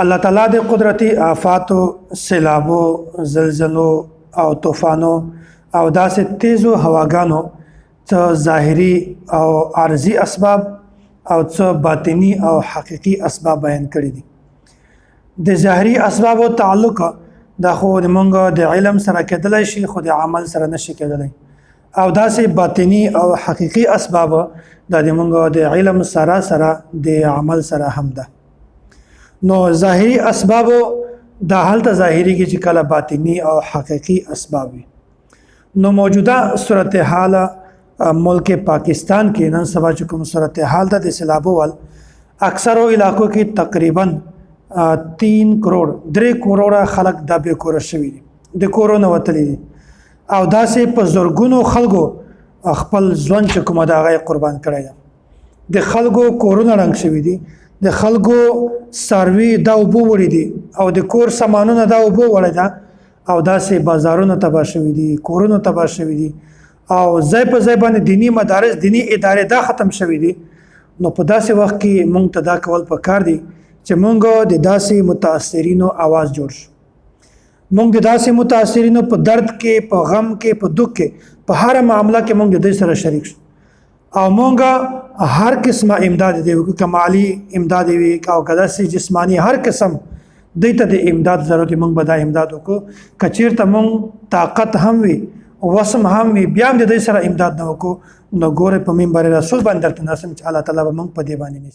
الله تعالی د قدرتي آفاتو، سیلابو، زلزلو او طوفانو او داسې تیزو هواګانو څه ظاهري او عارضي اسباب او څه باطني او حقيقي اسباب بیان کړي دي. د ظاهري اسبابو تعلق دا خو موږ د علم سره کېدلی شي، خو د عمل سره نشي کېدلی، او داسې باطني او حقيقي اسباب دا د موږ د علم سره د عمل سره هم ده. نو ظاهري اسباب دا حالت ظاهري کې چې کله باطني او حقيقي اسباب وي. نو موجوده صورتحال ملک پاکستان کې نن سبا چې کوم صورتحال ده د سیلابو ول اکثرو علاقو کې تقریبا 3 کروڑ خلک د بې کوره شوي دي، د کورونو وتلي دي، او داسې په زرګونو خلکو خپل ژوند چې کومه د هغه قربان کړی ده. د خلکو کورونه ړنګ شوي دي، د خلکو څاروي دا اوبه وړي دي، او د کور سامانونه دا اوبه وړي ده، او داسې بازارونه تباه شوي دي، کورونه تباه شوي دي، او ځای په ځای باندې دینی مدارس، دینی ادارې دا ختم شوي دي. نو په داسې وخت کې موږ ته دا کول پکار دي چې موږ د داسې متاثرینو आवाज جوړ شو. موږ د داسې متاثرینو په درد کې، په غم کې، په دک کې، په هر معامله کې موږ د دوی سره شریک شو، او موږ هر قسمه امداد دی، که مالی امداد وي او که داسې جسمانی هر قسم دوی ته د امداد ضرورت، موږ به دا امداد وکړو. که چېرته موږ طاقت هم وي، وسم هم وي، بیا هم د دوی سره امداد نه وکړو، نو ګوره په منبر رسول باندې درته ناسم چې الله تعالی به موږ په دې باندې نیسي.